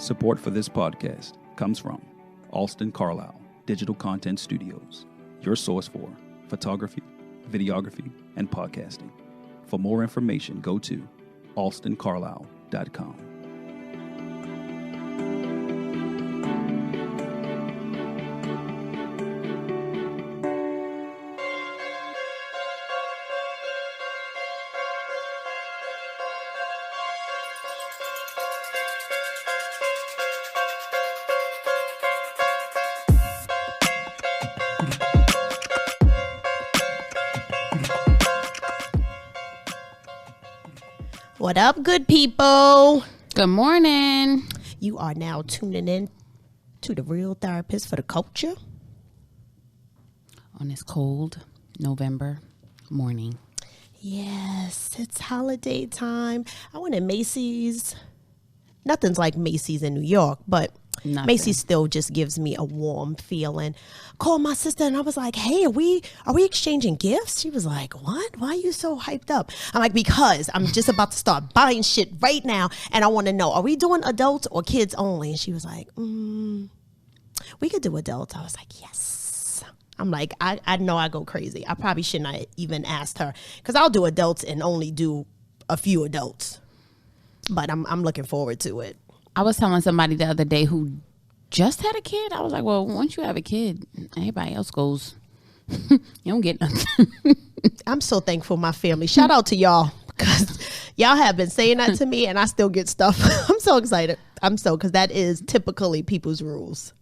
Support for this podcast comes from Alston Carlisle Digital Content Studios, your source for photography, videography, and podcasting. For more information, go to alstoncarlisle.com. What up, good people? Good morning. You are now tuning in to The Real Therapist for the Culture. On this cold November morning. Yes, it's holiday time. I went to Macy's. Nothing's like Macy's in New York, but Nothing. Macy's still just gives me a warm feeling. Called my sister and I was like, hey, are we exchanging gifts? She was like, what? Why are you so hyped up? I'm like, because I'm just about to start buying shit right now and I want to know, are we doing adults or kids only? And she was like, we could do adults. I was like, yes. I'm like, I know I go crazy. I probably shouldn't have even asked her because I'll do adults and only do a few adults. But I'm looking forward to it. I was telling somebody the other day who just had a kid. I was like, well, once you have a kid, everybody else goes, you don't get nothing. I'm so thankful my family. Shout out to y'all because y'all have been saying that to me and I still get stuff. I'm so excited. Because that is typically people's rules.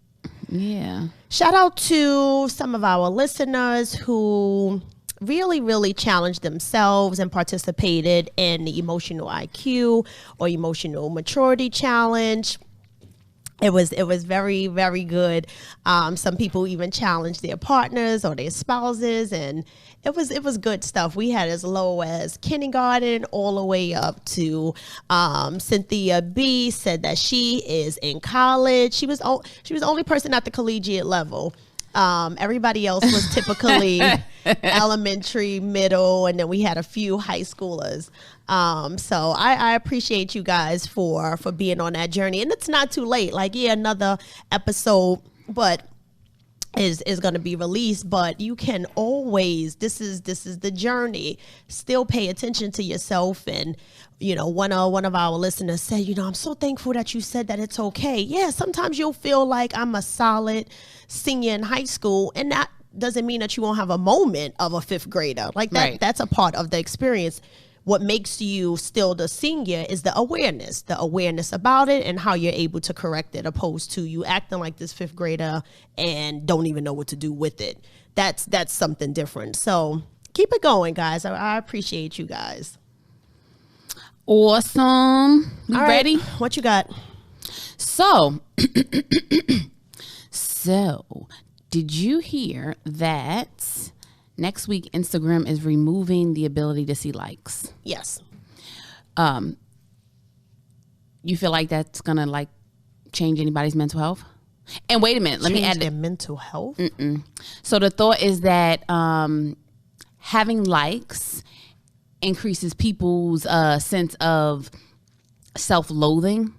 Yeah. Shout out to some of our listeners who really challenged themselves and participated in the emotional IQ or emotional maturity challenge. It was very, very good. Some people even challenged their partners or their spouses, and it was good stuff. We had as low as kindergarten all the way up to Cynthia B said that she is in college. She was the only person at the collegiate level. Everybody else was typically elementary, middle, and then we had a few high schoolers. So I appreciate you guys for being on that journey. And it's not too late. Like, yeah, another episode, but is going to be released, but you can always, this is the journey, still pay attention to yourself. And one of our listeners said, I'm so thankful that you said that it's okay. Yeah, sometimes you'll feel like I'm a solid senior in high school, and that doesn't mean that you won't have a moment of a fifth grader. Like that, Right. That's a part of the experience. What makes you still the senior is the awareness about it and how you're able to correct it, opposed to you acting like this fifth grader and don't even know what to do with it. That's something different. So keep it going, guys. I appreciate you guys. Awesome. You All right. ready? What you got? So, did you hear that next week Instagram is removing the ability to see likes? Yes. You feel like that's gonna like change anybody's mental health? And wait a minute, let me add their mental health. So the thought is that having likes increases people's sense of self-loathing,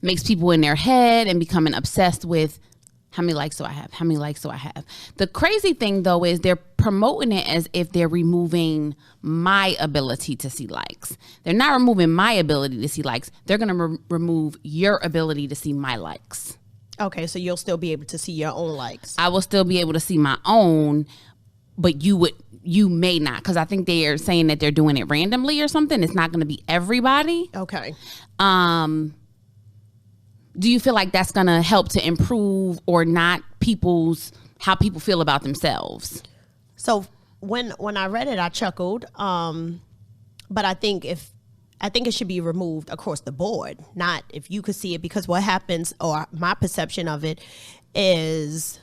makes people in their head and becoming obsessed with how many likes do I have? How many likes do I have? The crazy thing, though, is they're promoting it as if they're removing my ability to see likes. They're not removing my ability to see likes. They're going to remove your ability to see my likes. Okay, so you'll still be able to see your own likes. I will still be able to see my own, but you may not, because I think they are saying that they're doing it randomly or something. It's not going to be everybody. Okay. Do you feel like that's going to help to improve or not how people feel about themselves? So when I read it, I chuckled. But I think it should be removed across the board, not if you could see it, because what happens, or my perception of it, is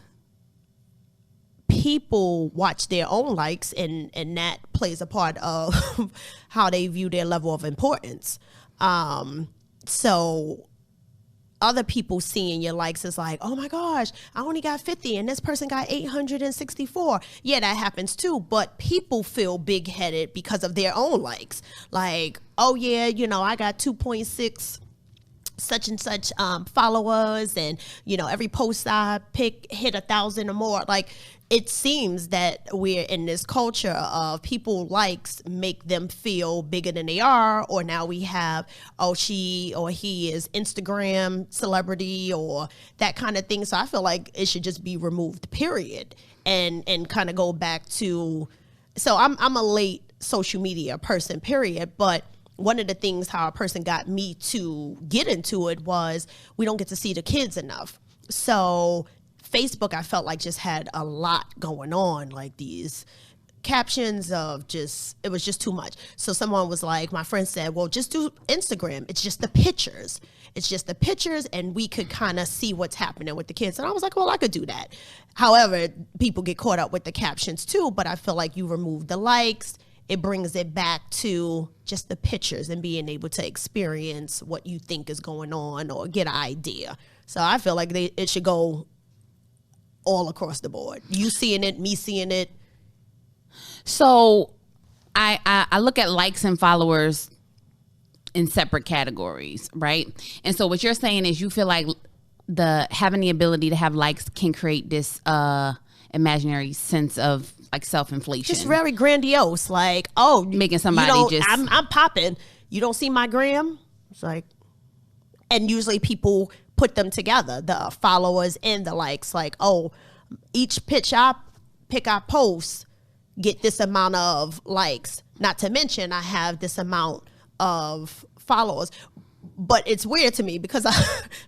people watch their own likes and that plays a part of how they view their level of importance. So other people seeing your likes is like, oh my gosh, I only got 50 and this person got 864. Yeah, that happens too. But people feel big headed because of their own likes. Like, oh yeah, I got 2.6 such and such followers, and every post I pick hit 1,000 or more. Like, it seems that we're in this culture of people likes make them feel bigger than they are, or now we have, she or he is Instagram celebrity or that kind of thing. So I feel like it should just be removed, period, and kind of go back to. So I'm a late social media person, period, but one of the things how a person got me to get into it was we don't get to see the kids enough. So Facebook, I felt like just had a lot going on, like these captions of it was just too much. So someone was like, my friend said, well, just do Instagram. It's just the pictures. It's just the pictures, and we could kind of see what's happening with the kids. And I was like, well, I could do that. However, people get caught up with the captions too, but I feel like you remove the likes, it brings it back to just the pictures and being able to experience what you think is going on or get an idea. So I feel like it should go all across the board. You seeing it, me seeing it. So I look at likes and followers in separate categories, right? And so what you're saying is you feel like having the ability to have likes can create this imaginary sense of like self-inflation. Just very grandiose, like, making somebody I'm popping. You don't see my gram? It's like, and usually people put them together, the followers and the likes, like, each picture I post get this amount of likes. Not to mention I have this amount of followers. But it's weird to me because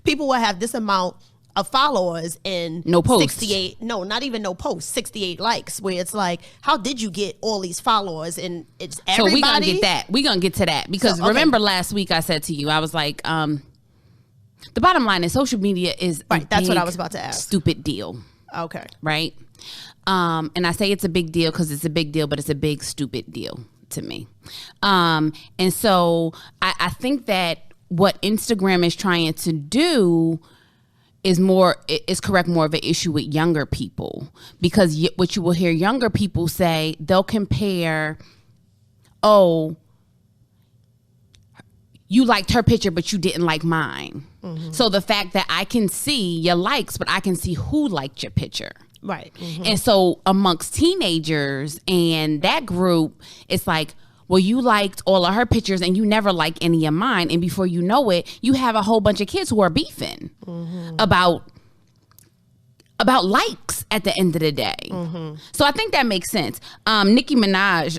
people will have this amount of followers and no posts. 68, no, not even no posts, 68 likes, where it's like, how did you get all these followers? And it's everybody. So we're going to get that. We're going to get to that. Because remember last week I said to you, I was like, the bottom line is social media is that's what I was about to ask. Stupid deal. Okay. Right? And I say it's a big deal because it's a big deal, but it's a big stupid deal to me. And so I think that what Instagram is trying to do is correct more of an issue with younger people, because what you will hear younger people say, they'll compare, you liked her picture but you didn't like mine. Mm-hmm. So the fact that I can see your likes but I can see who liked your picture. Right. Mm-hmm. And so amongst teenagers and that group, it's like, well, you liked all of her pictures and you never liked any of mine. And before you know it, you have a whole bunch of kids who are beefing about likes at the end of the day. Mm-hmm. So I think that makes sense. Nicki Minaj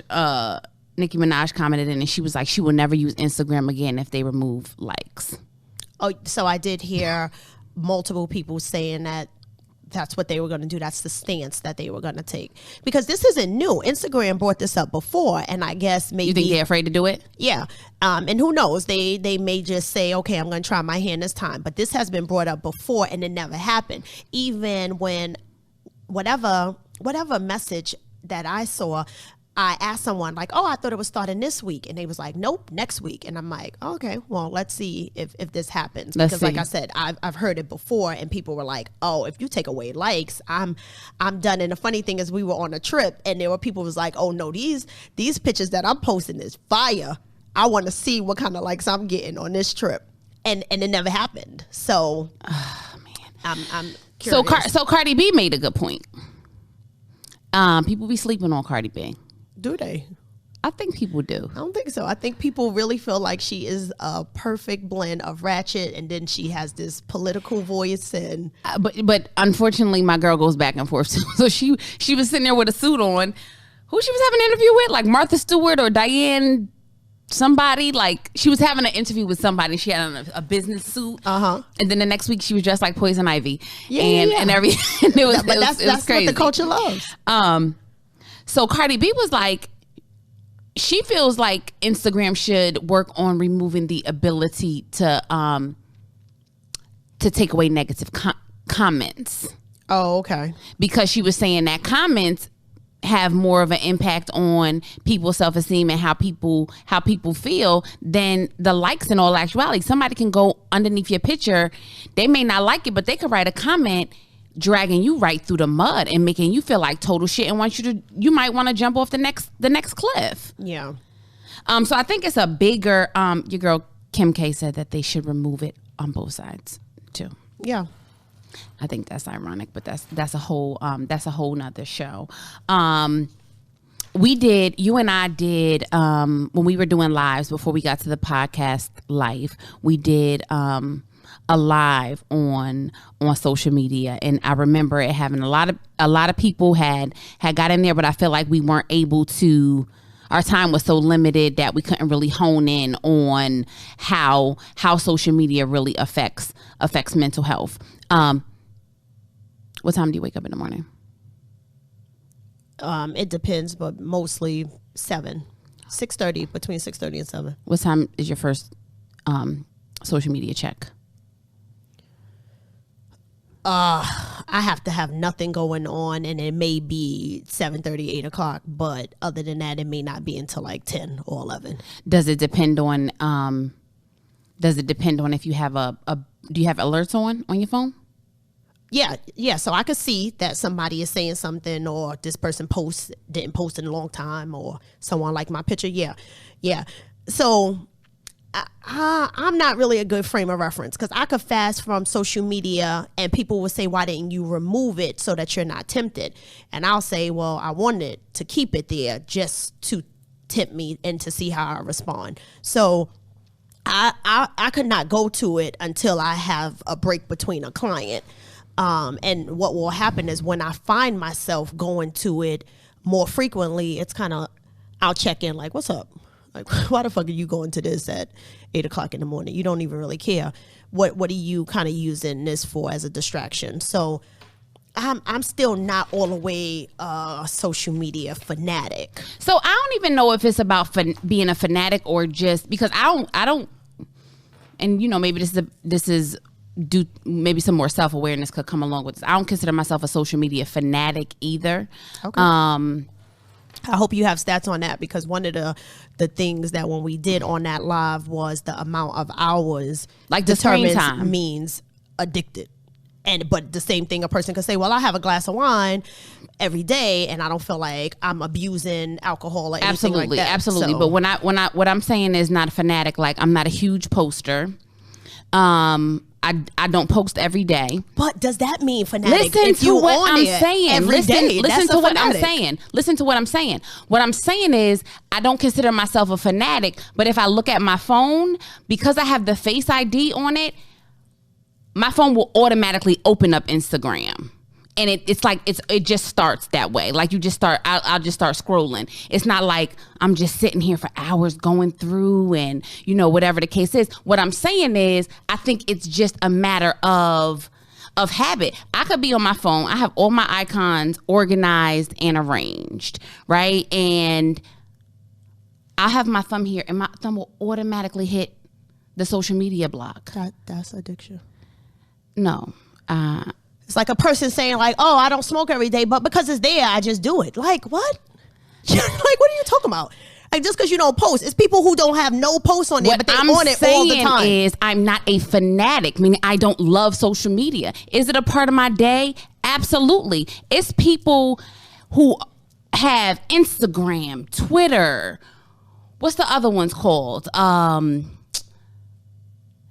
commented in and she was like, she will never use Instagram again if they remove likes. Oh, so I did hear multiple people saying that that's what they were going to do. That's the stance that they were going to take. Because this isn't new. Instagram brought this up before, and I guess maybe... You think they're afraid to do it? Yeah. And who knows? They may just say, okay, I'm going to try my hand this time. But this has been brought up before, and it never happened. Even when whatever message that I saw, I asked someone like, I thought it was starting this week. And they was like, nope, next week. And I'm like, okay, well, let's see if this happens. Because like I said, I've heard it before and people were like, if you take away likes, I'm done. And the funny thing is we were on a trip and there were people who was like, no, these pictures that I'm posting is fire. I want to see what kind of likes I'm getting on this trip. And it never happened. So, I'm curious. So Cardi B made a good point. People be sleeping on Cardi B. Do they? I think people do. I don't think so. I think people really feel like she is a perfect blend of ratchet, and then she has this political voice. And but unfortunately, my girl goes back and forth. So she was sitting there with a suit on. Who she was having an interview with? Like Martha Stewart or Diane somebody? Like she was having an interview with somebody. She had on a business suit. And then the next week she was dressed like Poison Ivy. And everything. That's crazy. What the culture loves. So Cardi B was like, she feels like Instagram should work on removing the ability to take away negative comments. Oh, okay. Because she was saying that comments have more of an impact on people's self-esteem and how people feel than the likes in all actuality. Somebody can go underneath your picture. They may not like it, but they could write a comment dragging you right through the mud and making you feel like total shit and you might want to jump off the next cliff. Yeah. So I think it's a bigger, your girl Kim K said that they should remove it on both sides too. Yeah. I think that's ironic, but that's a whole nother show. You and I did when we were doing lives before we got to the podcast live, we did a live on social media, and I remember it having a lot of people had got in there, but I feel like we weren't able to. Our time was so limited that we couldn't really hone in on how social media really affects mental health. What time do you wake up in the morning? It depends, but mostly 6:30, between 6:30 and 7. What time is your first social media check? I have to have nothing going on, and it may be 7:30, 8 o'clock. But other than that, it may not be until like 10 or 11. Does it depend on? If you have do you have alerts on your phone? Yeah. So I could see that somebody is saying something, or this person didn't post in a long time, or someone liked my picture. Yeah. So I'm not really a good frame of reference, because I could fast from social media and people will say, why didn't you remove it so that you're not tempted? And I'll say, well, I wanted to keep it there just to tempt me and to see how I respond. So I could not go to it until I have a break between a client. And what will happen is when I find myself going to it more frequently, it's kind of, I'll check in like, what's up? Like, why the fuck are you going to this at 8 o'clock in the morning? You don't even really care. What are you kind of using this for as a distraction? So I'm still not all the way social media fanatic. So I don't even know if it's about being a fanatic or just because I don't, and you know, maybe this is maybe some more self-awareness could come along with this. I don't consider myself a social media fanatic either. Okay. I hope you have stats on that, because one of the things that when we did on that live was the amount of hours like the screen time means addicted. But the same thing, a person could say, well, I have a glass of wine every day and I don't feel like I'm abusing alcohol or anything like that. Absolutely. So, but what I'm saying is not a fanatic. Like, I'm not a huge poster. I don't post every day. But does that mean fanatic? Listen to what I'm saying. Listen to what I'm saying. Listen to what I'm saying. What I'm saying is I don't consider myself a fanatic, but if I look at my phone, because I have the Face ID on it, my phone will automatically open up Instagram. And it's like it just starts that way. Like you just start, I'll just start scrolling. It's not like I'm just sitting here for hours going through and, you know, whatever the case is. What I'm saying is I think it's just a matter of habit. I could be on my phone. I have all my icons organized and arranged, right? And I have my thumb here and my thumb will automatically hit the social media block. That's addiction. No. It's like a person saying like, oh, I don't smoke every day, but because it's there, I just do it. Like, what? Like, what are you talking about? Like, just because you don't post. It's people who don't have no posts on there, but they're on it all the time. What I'm saying is I'm not a fanatic, meaning I don't love social media. Is it a part of my day? Absolutely. It's people who have Instagram, Twitter. What's the other ones called?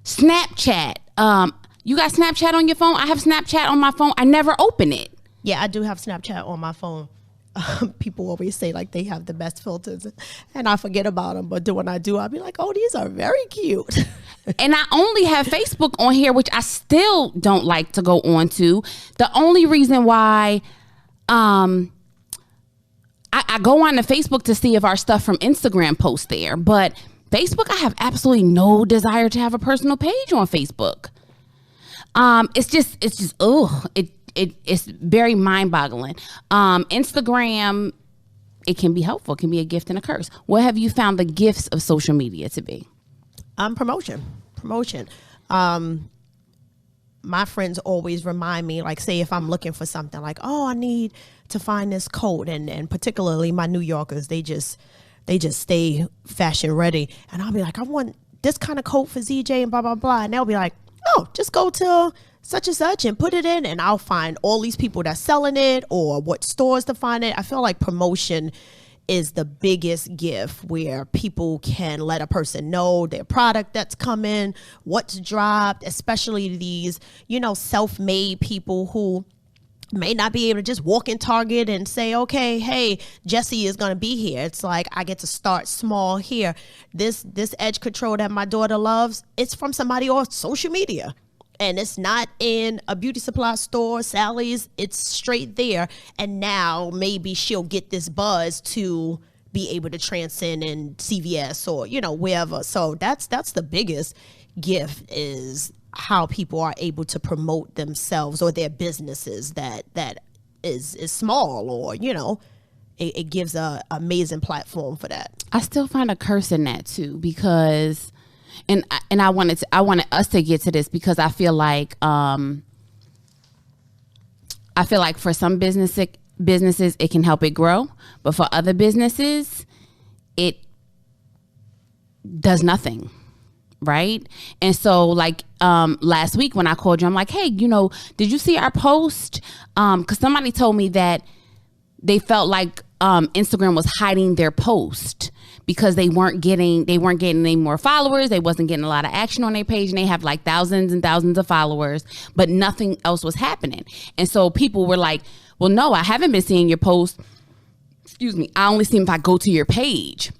Snapchat. You got Snapchat on your phone? I have Snapchat on my phone. I never open it. Yeah, I do have Snapchat on my phone. People always say like they have the best filters and I forget about them. But when I do, I'll be like, oh, these are very cute. And I only have Facebook on here, which I still don't like to go on to. The only reason why I go on to Facebook to see if our stuff from Instagram posts there. But Facebook, I have absolutely no desire to have a personal page on Facebook. It's very mind-boggling. Instagram, it can be helpful. It can be a gift and a curse. What have you found the gifts of social media to be? Promotion. My friends always remind me, like, say if I'm looking for something, like, oh, I need to find this coat, and particularly my New Yorkers, they just stay fashion ready, and I'll be like, I want this kind of coat for ZJ and blah blah blah, and they'll be like, oh, just go to such and such and put it in, and I'll find all these people that's selling it or what stores to find it. I feel like promotion is the biggest gift, where people can let a person know their product that's coming, what's dropped, especially these, self-made people who may not be able to just walk in Target and say, okay, hey, Jesse is going to be here. It's like, I get to start small here. This edge control that my daughter loves, it's from somebody on social media. And it's not in a beauty supply store, Sally's, it's straight there. And now maybe she'll get this buzz to be able to transcend in CVS or, wherever. So that's the biggest gift, is how people are able to promote themselves or their businesses that is small, or, it gives a amazing platform for that. I still find a curse in that too, because and I wanted us to get to this, because I feel like for some businesses it can help it grow, but for other businesses it does nothing. Right. And so like last week when I called you, I'm like, hey, did you see our post? Because somebody told me that they felt like Instagram was hiding their post because they weren't getting any more followers. They wasn't getting a lot of action on their page, and they have like thousands and thousands of followers, but nothing else was happening. And so people were like, well, no, I haven't been seeing your post. Excuse me. I only see them if I go to your page.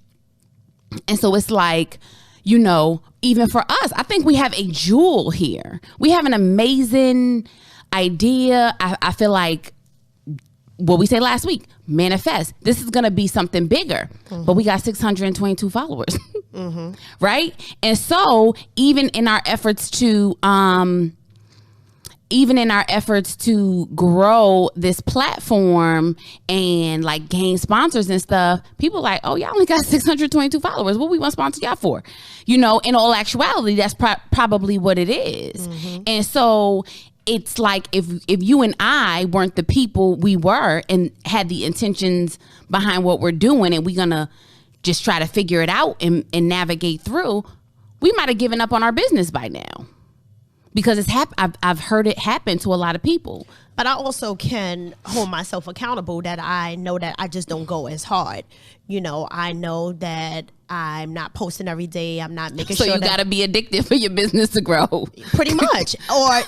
And so it's like, even for us, I think we have a jewel here. We have an amazing idea. I feel like what we said last week, manifest. This is going to be something bigger, but we got 622 followers, right? And so even in our efforts to grow this platform and like gain sponsors and stuff, people like, oh, y'all only got 622 followers. What we want to sponsor y'all for? In all actuality, that's probably what it is. And so it's like, if you and I weren't the people we were and had the intentions behind what we're doing, and we're going to just try to figure it out and navigate through, we might have given up on our business by now. Because I've heard it happen to a lot of people. But I also can hold myself accountable that I know that I just don't go as hard. I know that I'm not posting every day. I'm not making sure. So you got to be addicted for your business to grow. Pretty much. Or,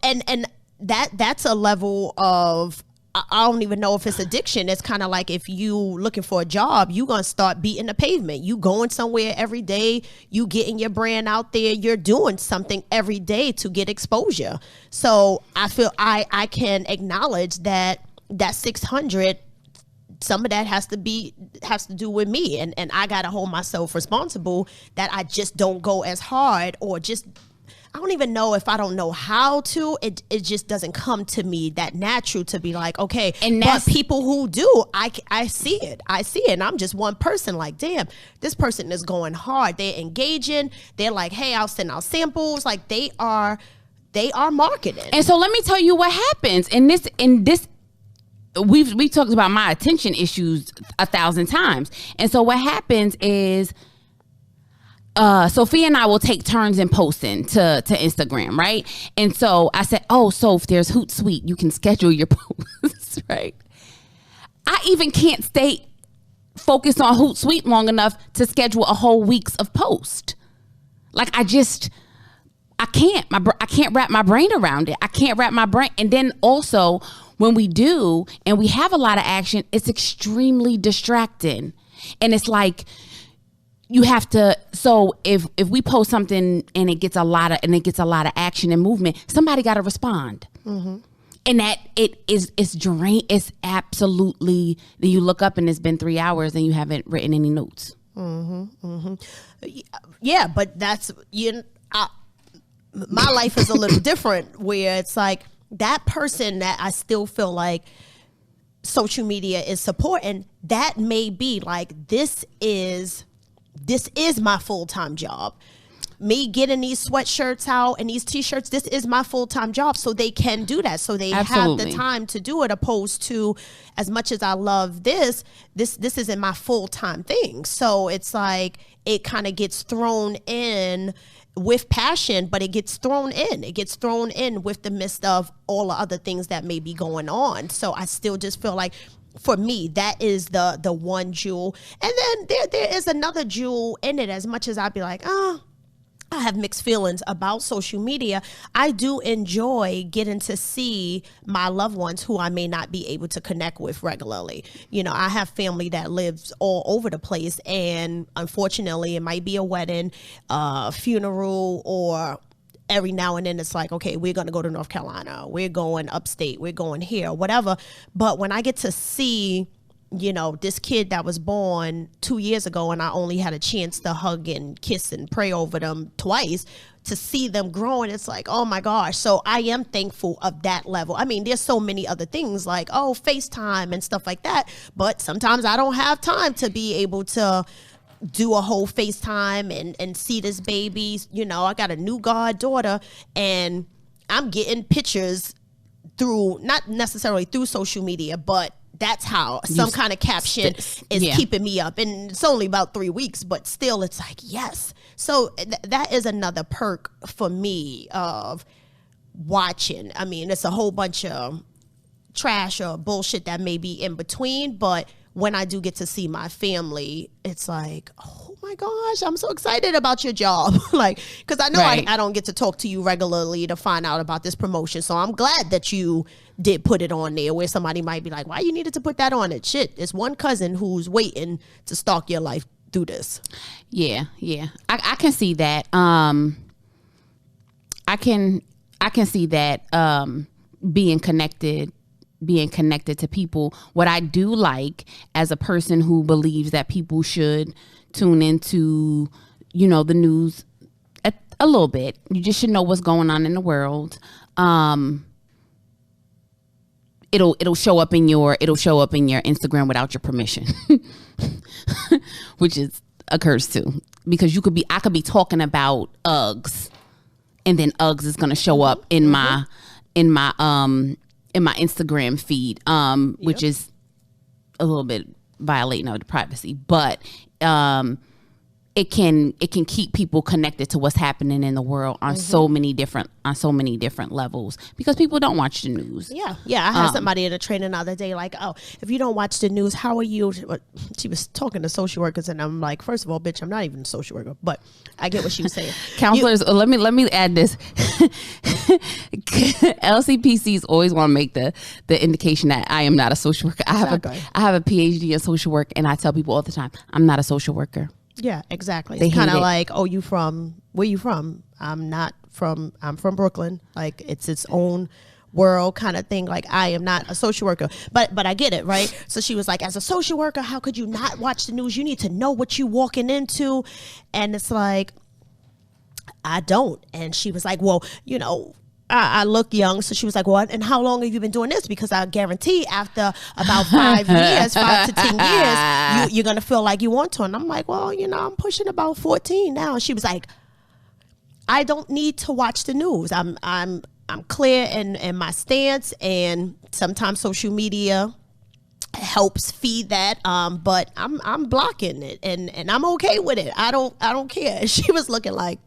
and that's a level of, I don't even know if it's addiction. It's kind of like, if you looking for a job, you going to start beating the pavement. You going somewhere every day, you getting your brand out there, you're doing something every day to get exposure. So I feel I can acknowledge that 600, some of that has to do with me. And I got to hold myself responsible that I just don't go as hard, or just, I don't even know if I don't know how to. It just doesn't come to me that natural to be like, okay. And but people who do, I see it. And I'm just one person like, damn, this person is going hard. They're engaging. They're like, hey, I'll send out samples. Like they are marketing. And so let me tell you what happens in this. We've talked about my attention issues 1,000 times. And so what happens is, Sophia and I will take turns in posting to Instagram, right? And so I said, oh, Soph, there's Hootsuite. You can schedule your posts, right? I even can't stay focused on Hootsuite long enough to schedule a whole week's of post. Like I can't. I can't wrap my brain around it. I can't wrap my brain. And then also when we do and we have a lot of action, it's extremely distracting. And it's like, you have to, so if we post something and it gets a lot of action and movement, somebody got to respond. And that it's absolutely, you look up and it's been 3 hours and you haven't written any notes. Yeah, but that's, my life is a little different, where it's like that person that I still feel like social media is supporting, that may be like, this is my full-time job. Me getting these sweatshirts out and these t-shirts, this is my full-time job. So they can do that. So they have the time to do it, opposed to, as much as I love this isn't my full-time thing. So it's like, it kind of gets thrown in with passion, but it gets thrown in with the midst of all the other things that may be going on. So I still just feel like for me, that is the one jewel. And then there is another jewel in it. As much as I'd be like, I have mixed feelings about social media, I do enjoy getting to see my loved ones who I may not be able to connect with regularly. You know, I have family that lives all over the place, and unfortunately it might be a wedding, funeral, or every now and then it's like, okay, we're going to go to North Carolina, we're going upstate, we're going here, whatever. But when I get to see, you know, this kid that was born 2 years ago, and I only had a chance to hug and kiss and pray over them twice, to see them growing, it's like, oh my gosh. So I am thankful of that level. I mean, there's so many other things like, FaceTime and stuff like that, but sometimes I don't have time to be able to do a whole FaceTime and see this baby. You know, I got a new goddaughter, and I'm getting pictures through, not necessarily through social media, but that's how some kind of caption is keeping me up. And it's only about 3 weeks, but still it's like, yes. So that is another perk for me of watching. I mean, it's a whole bunch of trash or bullshit that may be in between, but when I do get to see my family, it's like, oh my gosh, I'm so excited about your job. Like, because I know I don't get to talk to you regularly to find out about this promotion. So I'm glad that you did put it on there, where somebody might be like, why you needed to put that on it? Shit, it's one cousin who's waiting to stalk your life through this. Yeah. I can see that. I can see that being connected to people. What I do like, as a person who believes that people should tune into, you know, the news a little bit. You just should know what's going on in the world. It'll show up in your Instagram without your permission, which is a curse too, because I could be talking about Uggs, and then Uggs is gonna show up in my Instagram feed, which is a little bit violating of the privacy, but it can keep people connected to what's happening in the world on so many different levels, because people don't watch the news. Yeah. I had somebody in a training the other day like, oh, if you don't watch the news, how are you? She was talking to social workers, and I'm like, first of all, bitch, I'm not even a social worker, but I get what she was saying. Counselors, let me add this. LCPCs always want to make the indication that I am not a social worker. I have a PhD in social work, and I tell people all the time, I'm not a social worker. Yeah, exactly. It's kind of like, oh, where you from? I'm from Brooklyn. Like, it's its own world kind of thing. Like, I am not a social worker, but I get it, right? So she was like, as a social worker, how could you not watch the news? You need to know what you walking into. And it's like, I don't. And she was like, well, you know, I look young. So she was like, what? And how long have you been doing this? Because I guarantee after about 5 to 10 years, you're going to feel like you want to. And I'm like, well, you know, I'm pushing about 14 now. And she was like, I don't need to watch the news. I'm clear in my stance, and sometimes social media helps feed that. But I'm blocking it, and I'm okay with it. I don't care. She was looking like,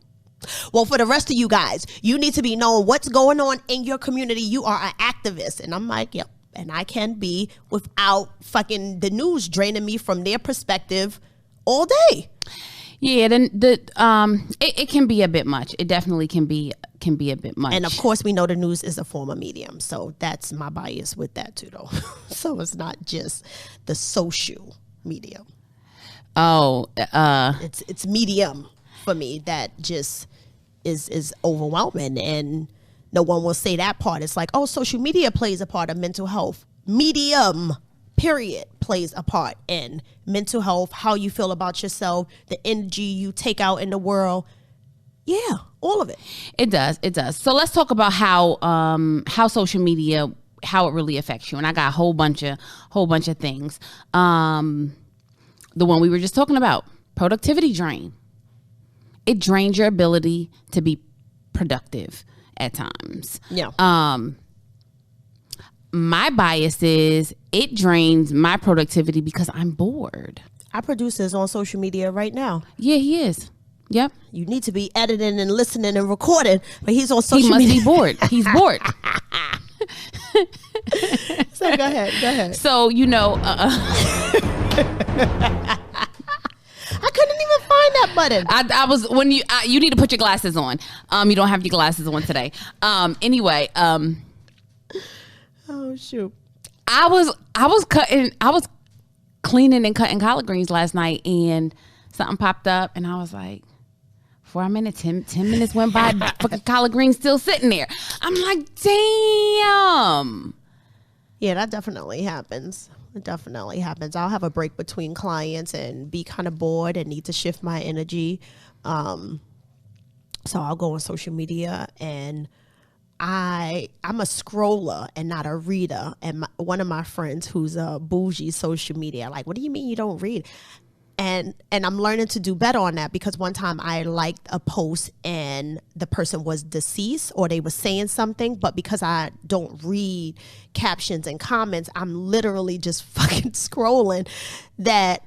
well, for the rest of you guys, you need to be knowing what's going on in your community. You are an activist. And I'm like, yep. And I can be without fucking the news draining me from their perspective all day. Yeah, then it can be a bit much. It definitely can be a bit much. And of course, we know the news is a form of medium, so that's my bias with that too, though. So it's not just the social medium. Oh, it's medium for me that just is overwhelming, and no one will say that part. It's like, oh, social media plays a part of mental health. Medium, period, plays a part in mental health, how you feel about yourself, the energy you take out in the world. Yeah, all of it. It does. So let's talk about how social media, how it really affects you. And I got a whole bunch of things. The one we were just talking about, productivity drain. It drains your ability to be productive at times. Yeah. My bias is it drains my productivity because I'm bored. Our producer is on social media right now. Yeah, he is. Yep. You need to be editing and listening and recording, but he's on social media. He must be bored. He's bored. So go ahead. So, I couldn't even find that button. I was when you need to put your glasses on. You don't have your glasses on today. Anyway, Oh shoot. I was cleaning and cutting collard greens last night, and something popped up, and I was like, for a minute, 10 minutes went by, fucking collard greens still sitting there. I'm like, damn. Yeah, that definitely happens. It definitely happens. I'll have a break between clients and be kind of bored and need to shift my energy. So I'll go on social media, and I'm a scroller and not a reader. And one of my friends who's a bougie social media, like, what do you mean you don't read? And I'm learning to do better on that, because one time I liked a post and the person was deceased or they were saying something, but because I don't read captions and comments, I'm literally just fucking scrolling. That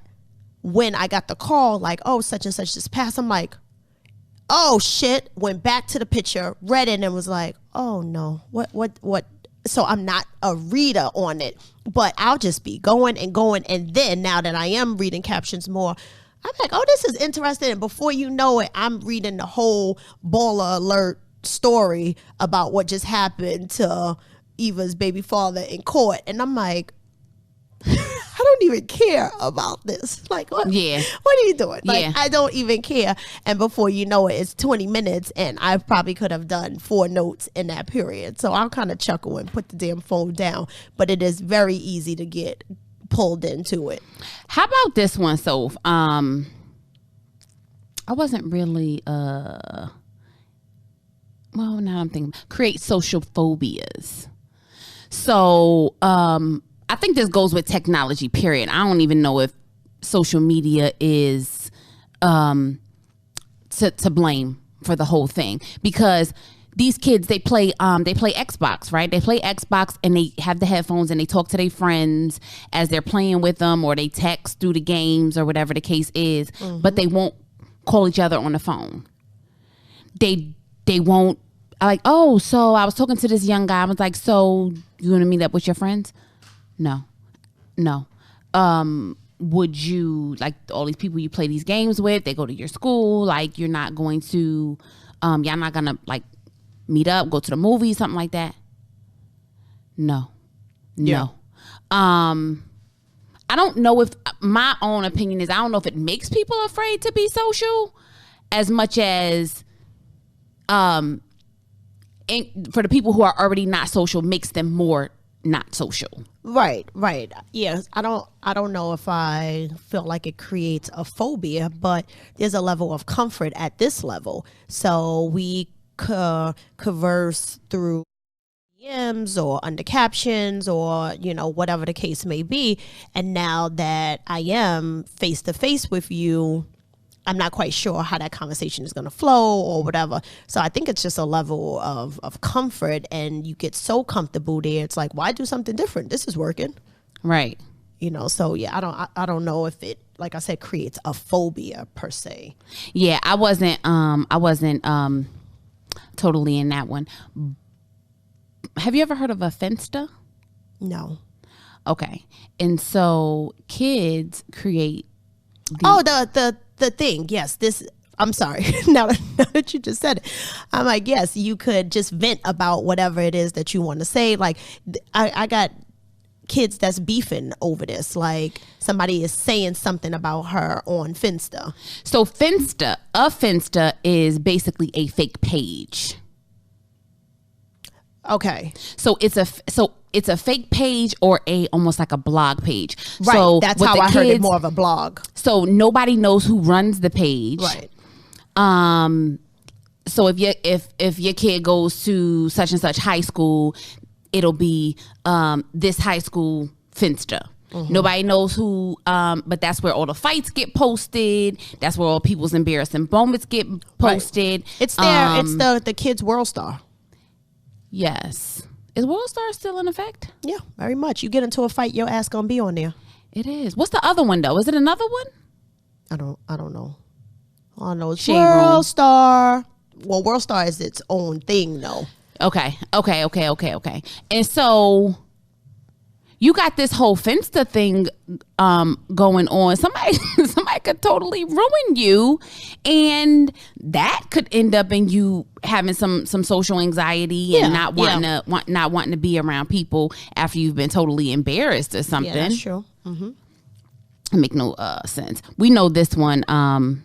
when I got the call, like, oh, such and such just passed, I'm like, oh shit, went back to the picture, read it, and was like, oh no, what? So I'm not a reader on it, but I'll just be going. And then now that I am reading captions more, I'm like, oh, this is interesting. And before you know it, I'm reading the whole baller alert story about what just happened to Eva's baby father in court. And I'm like, I don't even care about this. Like, what are you doing? Like, I don't even care. And before you know it, it's 20 minutes, and I probably could have done 4 notes in that period. So I'll kind of chuckle and put the damn phone down. But it is very easy to get pulled into it. How about this one, Soph? I wasn't really, well, now I'm thinking, create social phobias. So, I think this goes with technology, period. I don't even know if social media is to blame for the whole thing, because these kids, they play Xbox, right? They play Xbox and they have the headphones and they talk to their friends as they're playing with them, or they text through the games or whatever the case is, but they won't call each other on the phone. They won't, like, oh, so I was talking to this young guy. I was like, so you want to meet up with your friends? No. Would you, like, all these people you play these games with, they go to your school, like, you're not going to, y'all not gonna, like, meet up, go to the movies, something like that? No. I don't know if, my own opinion is, I don't know if it makes people afraid to be social as much as, for the people who are already not social, makes them more not social. Right. Yes, I don't know if I feel like it creates a phobia, but there's a level of comfort at this level. So we converse through DMs or under captions or, whatever the case may be. And now that I am face to face with you, I'm not quite sure how that conversation is going to flow or whatever. So I think it's just a level of comfort, and you get so comfortable there. It's like, why do something different? This is working. Right. So yeah, I don't know if it, like I said, creates a phobia per se. Yeah, I wasn't totally in that one. Have you ever heard of a Finsta? No. Okay. And so kids create the thing. Yes, this, I'm sorry. now that you just said it, I'm like, yes, you could just vent about whatever it is that you want to say. Like, I got kids that's beefing over this. Like, somebody is saying something about her on Finsta. So Finsta is basically a fake page. Okay. So it's a fake page, or almost like a blog page. Right. So that's how I heard it, more of a blog. So nobody knows who runs the page. Right. So if your kid goes to such and such high school, it'll be this high school Finsta. Mm-hmm. Nobody knows who, but that's where all the fights get posted. That's where all people's embarrassing moments get posted. Right. It's there. It's the kids' World Star. Yes. Is World Star still in effect? Yeah, very much. You get into a fight, your ass gonna be on there. It is. What's the other one though? Is it another one? I don't know. All I know is World Star. Well, World Star is its own thing though. Okay. And so you got this whole Finsta thing going on. Somebody could totally ruin you, and that could end up in you having some social anxiety and not wanting to be around people after you've been totally embarrassed or something. Yeah, that's true. Mm-hmm. Make no sense. We know this one.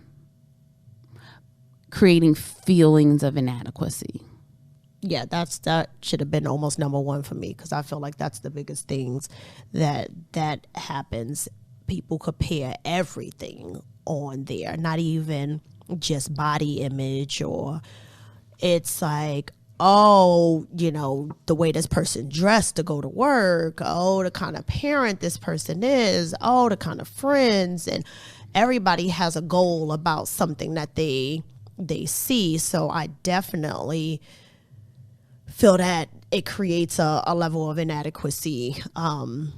Creating feelings of inadequacy. Yeah, that should have been almost number one for me, because I feel like that's the biggest things that happens. People compare everything on there, not even just body image, or it's like, oh, you know, the way this person dressed to go to work, oh, the kind of parent this person is, oh, the kind of friends, and everybody has a goal about something that they see. So I definitely feel that it creates a level of inadequacy. And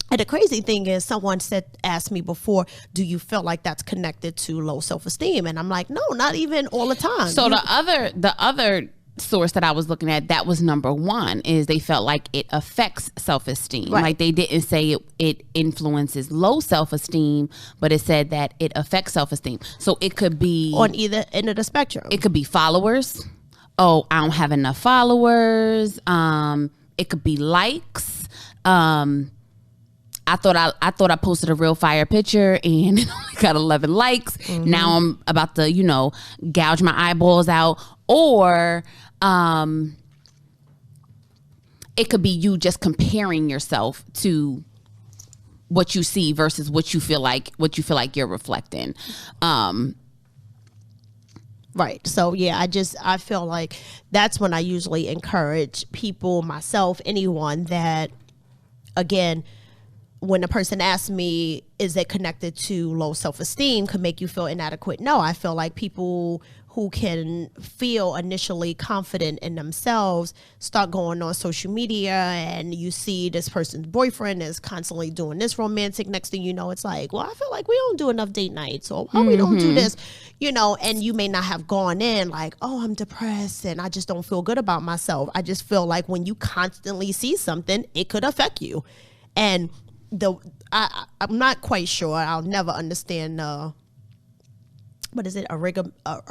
the crazy thing is, someone asked me before, do you feel like that's connected to low self-esteem? And I'm like, no, not even all the time. So the other source that I was looking at, that was number one, is they felt like it affects self-esteem. Right. Like they didn't say it influences low self-esteem, but it said that it affects self-esteem. So it could be on either end of the spectrum. It could be followers. Oh, I don't have enough followers. It could be likes. I thought I posted a real fire picture and it only got 11 likes. Mm-hmm. Now I'm about to, gouge my eyeballs out. Or it could be you just comparing yourself to what you see versus what you feel like you're reflecting. Right. So, yeah, I feel like that's when I usually encourage people, myself, anyone, that, again, when a person asks me, is it connected to low self-esteem, could make you feel inadequate? No, I feel like people who can feel initially confident in themselves start going on social media, and you see this person's boyfriend is constantly doing this romantic. Next thing you know, it's like, well, I feel like we don't do enough date nights, or we don't do this, and you may not have gone in like, oh, I'm depressed and I just don't feel good about myself. I just feel like when you constantly see something, it could affect you. And I'm not quite sure. I'll never understand what is it? Algorithms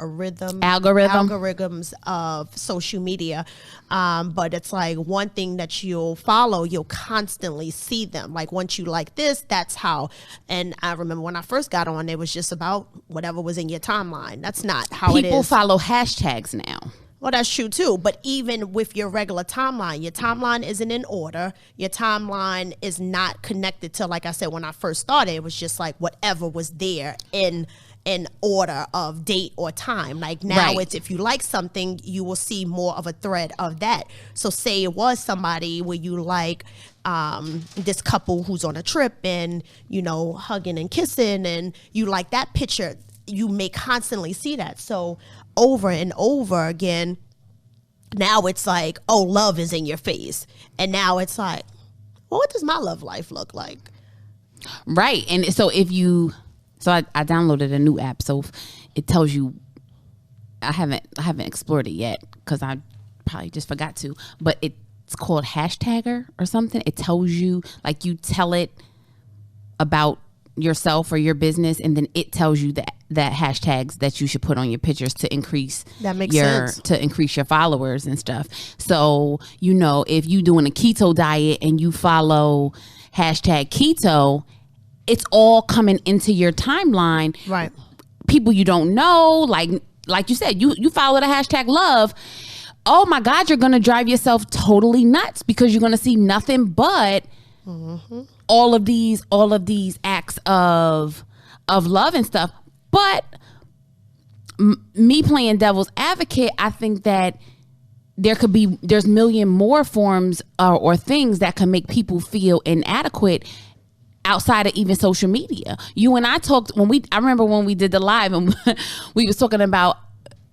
of social media. But it's like one thing that you'll follow, you'll constantly see them. Like once you like this, that's how. And I remember when I first got on, it was just about whatever was in your timeline. That's not how it is. People follow hashtags now. Well, that's true too. But even with your regular timeline, your timeline isn't in order. Your timeline is not connected to, like I said, when I first started, it was just like whatever was there in order of date or time. Like now It's, if you like something, you will see more of a thread of that. So say it was somebody where you like this couple who's on a trip and, hugging and kissing, and you like that picture, you may constantly see that. So over and over again, now it's like, oh, love is in your face. And now it's like, well, what does my love life look like? Right. And so I downloaded a new app, so it tells you, I haven't explored it yet because I probably just forgot to, but it's called Hashtagger or something. It tells you, like, you tell it about yourself or your business, and then it tells you that hashtags that you should put on your pictures to increase your followers and stuff. So, if you doing a keto diet and you follow hashtag keto, it's all coming into your timeline. Right. People you don't know, like you said, you follow the hashtag love. Oh my God, you're going to drive yourself totally nuts because you're going to see nothing but all of these acts of love and stuff. But me playing devil's advocate, I think that there's million more forms or things that can make people feel inadequate outside of even social media. You and I talked I remember when we did the live, and we was talking about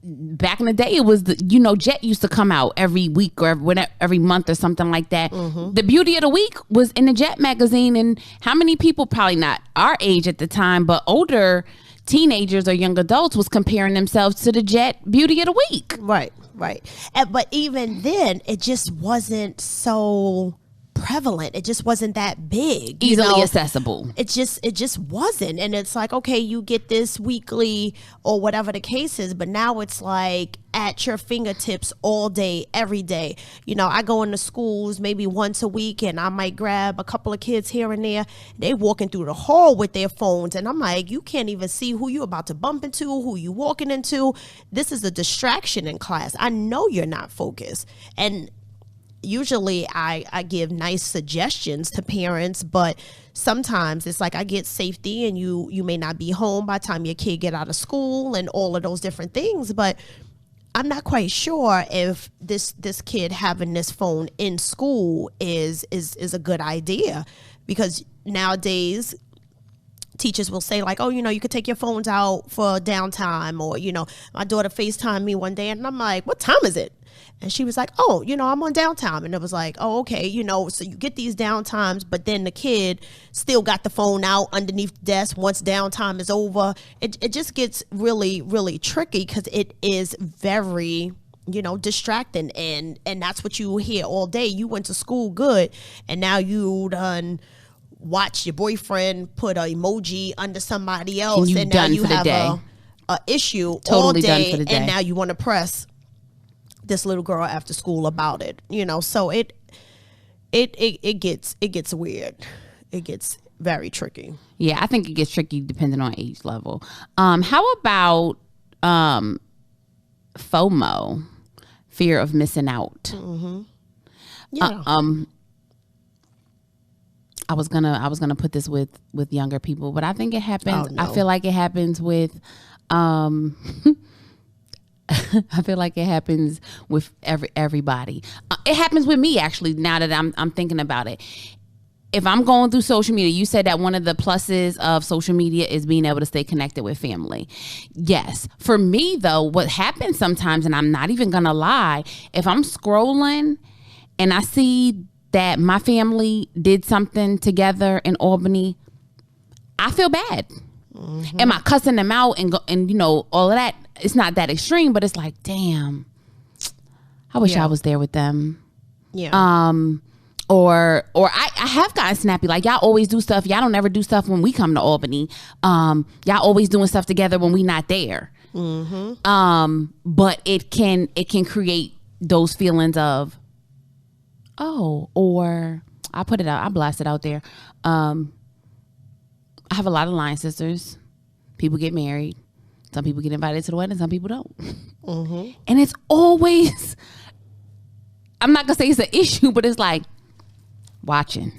back in the day, it was Jet used to come out every week or every month or something like that. Mm-hmm. The Beauty of the Week was in the Jet magazine, and how many people, probably not our age at the time, but older teenagers or young adults, was comparing themselves to the Jet Beauty of the Week. Right. But even then, it just wasn't so prevalent. It just wasn't that big, easily accessible. It just wasn't. And it's like, okay, you get this weekly or whatever the case is, but now it's like at your fingertips all day, every day. I go into schools maybe once a week, and I might grab a couple of kids here and there. They walking through the hall with their phones, and I'm like, you can't even see who you're about to bump into, who you walking into. This is a distraction in class. I know you're not focused. And usually I give nice suggestions to parents, but sometimes it's like I get safety, and you may not be home by the time your kid get out of school and all of those different things. But I'm not quite sure if this kid having this phone in school is a good idea, because nowadays teachers will say like, oh, you could take your phones out for downtime, or, my daughter FaceTimed me one day, and I'm like, what time is it? And she was like, oh, I'm on downtime. And it was like, oh, okay, so you get these downtimes, but then the kid still got the phone out underneath the desk once downtime is over. It just gets really, really tricky, because it is very, distracting. And that's what you hear all day. You went to school good, and now you done watch your boyfriend put an emoji under somebody else, and now you have a issue all day, and now you want to press this little girl after school about it, so it gets weird. It gets very tricky. Yeah, I think it gets tricky depending on age level. How about FOMO, fear of missing out? Mm-hmm. Yeah. I was gonna put this with younger people, but I think it happens. Oh, no. I feel like it happens with I feel like it happens with everybody. It happens with me, actually, now that I'm thinking about it. If I'm going through social media, you said that one of the pluses of social media is being able to stay connected with family. Yes. For me, though, what happens sometimes, and I'm not even going to lie, if I'm scrolling and I see that my family did something together in Albany, I feel bad. Mm-hmm. Am I cussing them out and all of that? It's not that extreme, but it's like, damn, I wish I was there with them. Yeah. Or I have gotten snappy. Like, y'all always do stuff. Y'all don't ever do stuff when we come to Albany. Y'all always doing stuff together when we not there. Mm-hmm. But it can create those feelings of, oh, or I put it out. I blast it out there. I have a lot of line sisters. People get married. Some people get invited to the wedding. Some people don't. Mm-hmm. And it's always, I'm not going to say it's an issue, but it's like watching.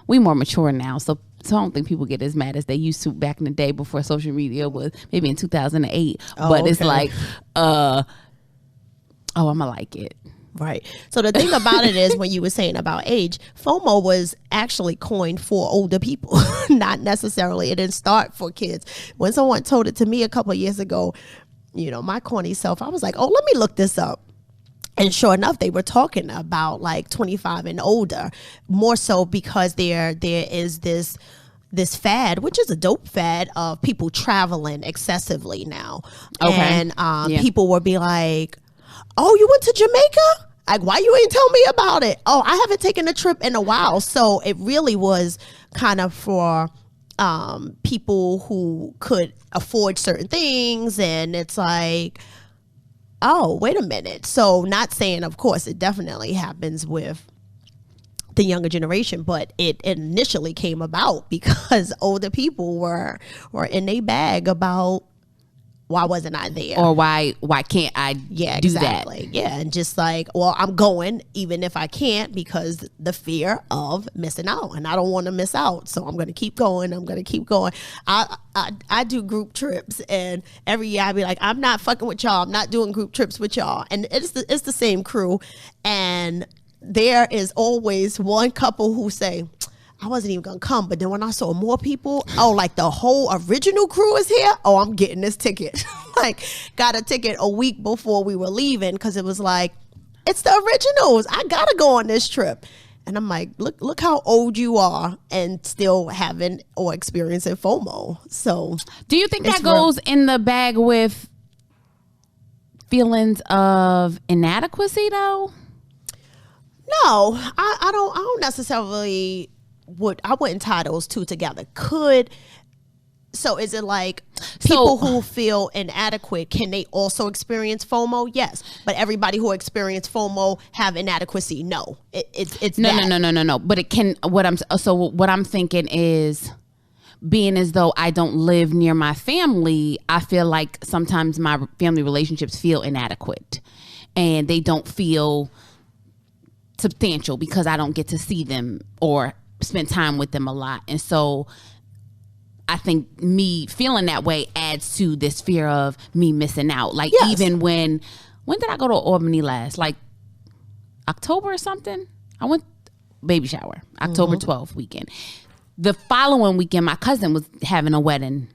We more mature now. So I don't think people get as mad as they used to back in the day before social media was, maybe in 2008. But okay. It's like, I'm going to like it. Right. So the thing about it is, when you were saying about age, FOMO was actually coined for older people, not necessarily. It didn't start for kids. When someone told it to me a couple of years ago, my corny self, I was like, oh, let me look this up. And sure enough, they were talking about like 25 and older, more so because there is this fad, which is a dope fad, of people traveling excessively now. Okay. And people will be like, oh, you went to Jamaica? Like, why you ain't tell me about it? Oh, I haven't taken a trip in a while. So it really was kind of for people who could afford certain things. And it's like, oh, wait a minute. So not saying, of course, it definitely happens with the younger generation, but it initially came about because older people were in a bag about, why wasn't I there? Or why can't I do that? Yeah, and just like, well, I'm going even if I can't, because the fear of missing out, and I don't want to miss out, so I'm going to keep going. I do group trips, and every year I be like, I'm not fucking with y'all. I'm not doing group trips with y'all, and it's the same crew, and there is always one couple who say, I wasn't even gonna come, but then when I saw more people, like the whole original crew is here, I'm getting this ticket. Like, got a ticket a week before we were leaving, because it was like, it's the originals, I gotta go on this trip. And I'm like, look how old you are and still having or experiencing FOMO. So do you think that goes in the bag with feelings of inadequacy though? No, I don't necessarily I wouldn't tie those two together. So is it like people who feel inadequate, can they also experience FOMO? Yes. But everybody who experience FOMO have inadequacy? No. It's No. But it can, what I'm thinking is, being as though I don't live near my family, I feel like sometimes my family relationships feel inadequate and they don't feel substantial because I don't get to see them or spend time with them a lot. And so I think me feeling that way adds to this fear of me missing out. Like, yes. Even when did I go to Albany last? Like October or something? I went baby shower, October 12th weekend. The following weekend, my cousin was having a wedding,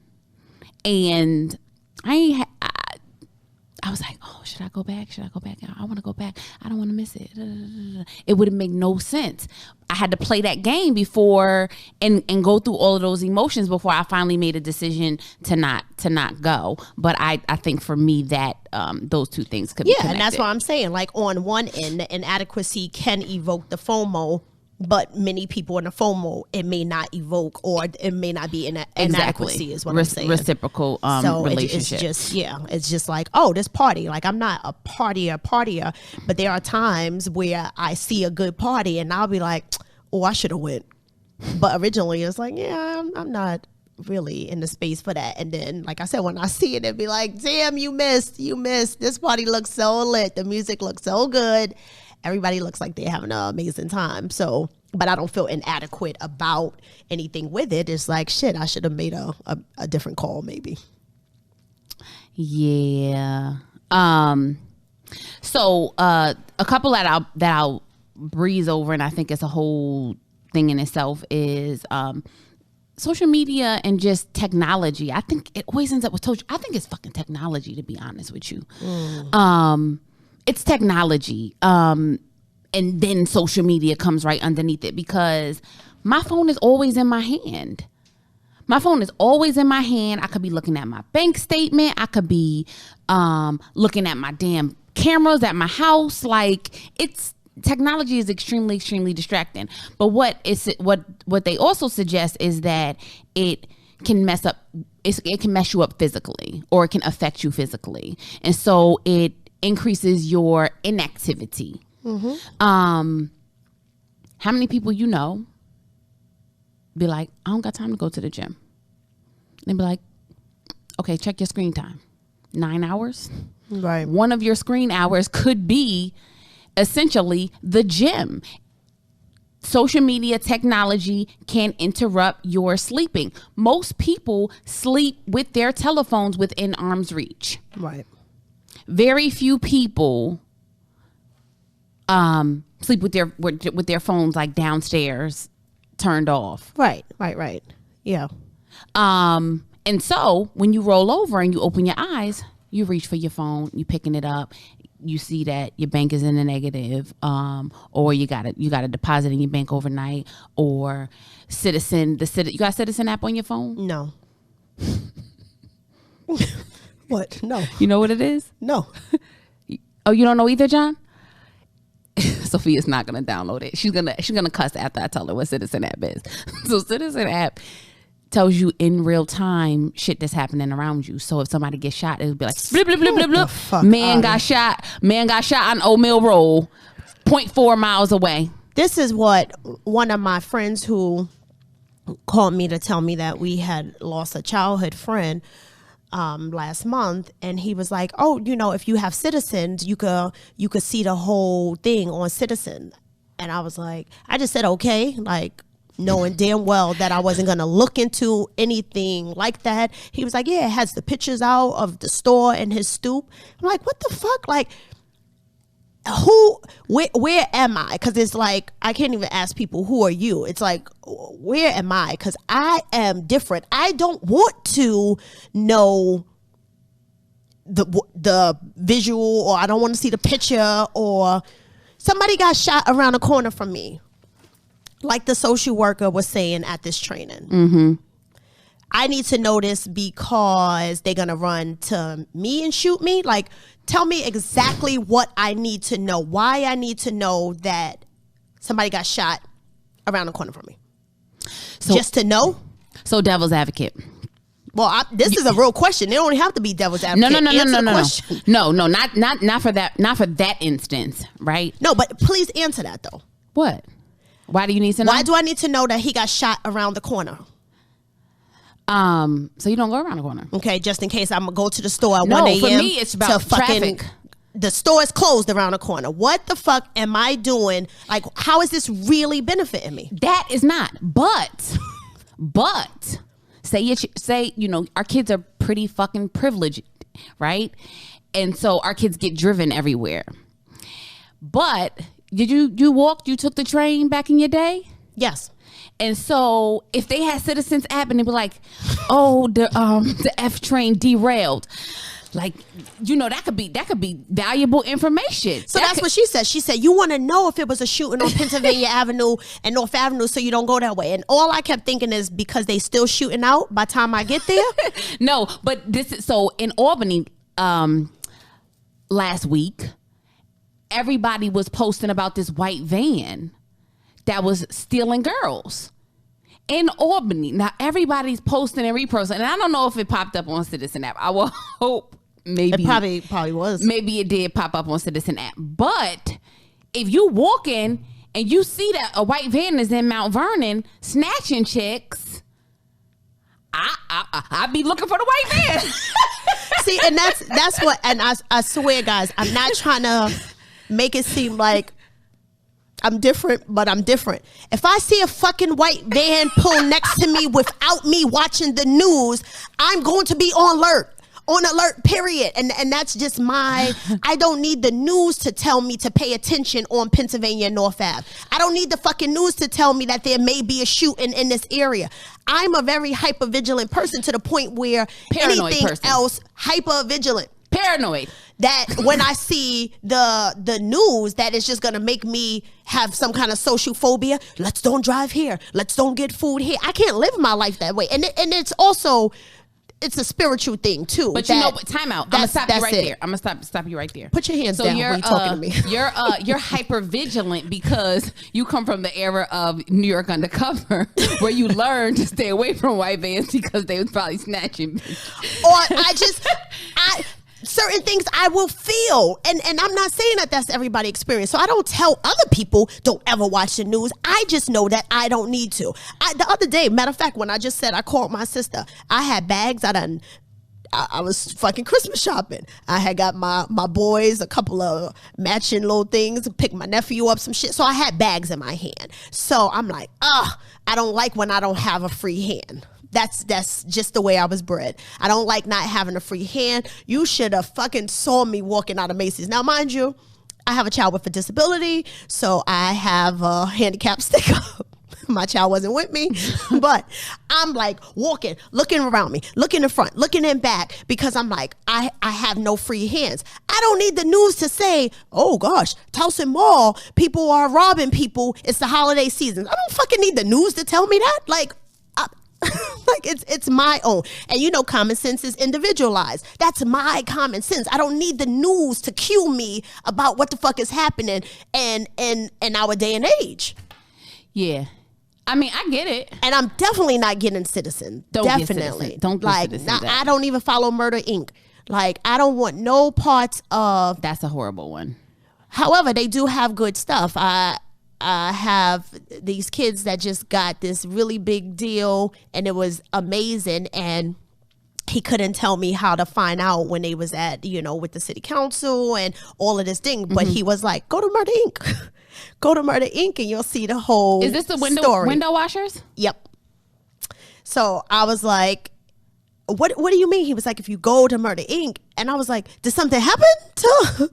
and I was like, oh, should I go back? I want to go back. I don't want to miss it. It would make no sense. I had to play that game before and go through all of those emotions before I finally made a decision to not go. But I think for me that those two things could be connected. And that's what I'm saying. Like, on one end, the inadequacy can evoke the FOMO, but many people in the FOMO, it may not evoke, or it may not be inadequacy is what I'm saying. Reciprocal relationship. It's just like, oh, this party. Like, I'm not a partier, but there are times where I see a good party and I'll be like, oh, I should have went. But originally it's like, yeah, I'm not really in the space for that. And then, like I said, when I see it, it'd be like, damn, you missed. This party looks so lit. The music looks so good. Everybody looks like they're having an amazing time. So, but I don't feel inadequate about anything with it. It's like, shit, I should have made a different call maybe. Yeah. So a couple that I'll breeze over, and I think it's a whole thing in itself, is social media and just technology. I think it always ends up with I think it's fucking technology, to be honest with you. It's technology. And then social media comes right underneath it, because my phone is always in my hand. I could be looking at my bank statement. I could be looking at my damn cameras at my house. Like, technology is extremely, extremely distracting. But what they also suggest is that it can mess you up physically, or it can affect you physically. And so it increases your inactivity. How many people be like, I don't got time to go to the gym? And be like, okay, check your screen time. 9 hours? Right. One of your screen hours could be essentially the gym. Social media technology can interrupt your sleeping. Most people sleep with their telephones within arm's reach. Right. Very few people sleep with their phones like downstairs, turned off. Right. Yeah. And so when you roll over and you open your eyes, you reach for your phone, you picking it up, you see that your bank is in the negative, or you got a deposit in your bank overnight, or Citizen. You got a Citizen app on your phone? No. What? No. You know what it is? No. Oh, you don't know either, John? Sophia's not gonna download it. She's gonna cuss after I tell her what Citizen app is. So Citizen app tells you in real time shit that's happening around you. So if somebody gets shot, it'll be like, blip, blip, blip, blip, blip. Man got shot on Old Mill Road, 0.4 miles away. This is what one of my friends who called me to tell me that we had lost a childhood friend last month, and he was like, oh, if you have Citizens, you could see the whole thing on Citizen. And I was like, I just said okay, like, knowing damn well that I wasn't gonna look into anything like that. He was like, yeah, it has the pictures out of the store and his stoop. I'm like, what the fuck? Like, where am I? Because it's like, I can't even ask people, who are you? It's like, where am I? Because I am different. I don't want to know the visual, or I don't want to see the picture, or somebody got shot around the corner from me, like the social worker was saying at this training. I need to know this because they're going to run to me and shoot me. Like, tell me exactly what I need to know. Why I need to know that somebody got shot around the corner from me. So, just to know. So devil's advocate. Well, this is a real question. They don't have to be devil's advocate. No, not for that instance, right? No, but please answer that though. What? Why do you need to know? Why do I need to know that he got shot around the corner? So you don't go around the corner. Okay, just in case I'm gonna go to the store at 1 a.m. For me, it's about traffic. The store is closed around the corner. What the fuck am I doing? Like, how is this really benefiting me? That is not. But say our kids are pretty fucking privileged, right? And so our kids get driven everywhere. But did you took the train back in your day? Yes. And so if they had Citizens app and they'd be like, oh, the F train derailed. Like, that could be valuable information. So that's what she said. She said, you want to know if it was a shooting on Pennsylvania Avenue and North Avenue so you don't go that way. And all I kept thinking is because they still shooting out by the time I get there. No, but so in Albany last week, everybody was posting about this white van that was stealing girls. In Albany. Now, everybody's posting and reposting. And I don't know if it popped up on Citizen app. I will hope maybe. It probably was. Maybe it did pop up on Citizen app. But if you walk in and you see that a white van is in Mount Vernon snatching chicks, I'd be looking for the white van. See, and that's what, and I swear, guys, I'm not trying to make it seem like I'm different, but I'm different. If I see a fucking white van pull next to me without me watching the news, I'm going to be on alert, period. And that's just I don't need the news to tell me to pay attention on Pennsylvania and North Ave. I don't need the fucking news to tell me that there may be a shooting in this area. I'm a very hyper-vigilant person to the point where Paranoid anything person. else, hyper-vigilant. Paranoid. That when I see the news, that is just gonna make me have some kind of social phobia. Let's don't drive here. Let's don't get food here. I can't live my life that way. And it's also, it's a spiritual thing too. But time out. I'm gonna stop you right there. I'm gonna stop you right there. Put your hands down when you're talking to me. You're hyper vigilant because you come from the era of New York Undercover, where you learned to stay away from white vans because they was probably snatching. Or certain things I will feel. And I'm not saying that that's everybody's experience. So I don't tell other people, don't ever watch the news. I just know that I don't need to. The other day, matter of fact, when I just said I called my sister, I had bags. I was fucking Christmas shopping. I had got my boys a couple of matching little things, picked my nephew up some shit. So I had bags in my hand. So I'm like, I don't like when I don't have a free hand. That's just the way I was bred. I don't like not having a free hand. You should have fucking saw me walking out of Macy's. Now, mind you, I have a child with a disability, so I have a handicap sticker. My child wasn't with me, but I'm like walking, looking around me, looking in front, looking in back, because I'm like, I have no free hands. I don't need the news to say, oh gosh, Towson Mall, people are robbing people. It's the holiday season. I don't fucking need the news to tell me that. Like it's my own. And common sense is individualized. That's my common sense. I don't need the news to cue me about what the fuck is happening in our day and age. Yeah. I mean, I get it. And I'm definitely not getting Citizen. Definitely. Get Citizen. Don't get Citizen. I don't even follow Murder Inc. Like, I don't want no parts of. That's a horrible one. However, they do have good stuff. I have these kids that just got this really big deal, and it was amazing. And he couldn't tell me how to find out when they was at, with the city council and all of this thing. But he was like, go to Murder Inc. Go to Murder Inc. and you'll see the whole Is this the story. Window washers? Yep. So I was like, what do you mean? He was like, if you go to Murder Inc. And I was like, did something happen to one of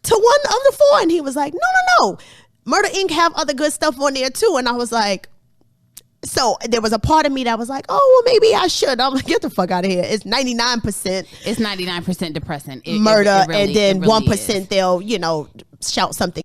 the four? And he was like, no. Murder Inc. have other good stuff on there too. And I was like, so there was a part of me that was like, oh, well, maybe I should. I'm like, get the fuck out of here. It's 99%. It's 99% depressing. Murder, really, and then really 1% they'll, shout something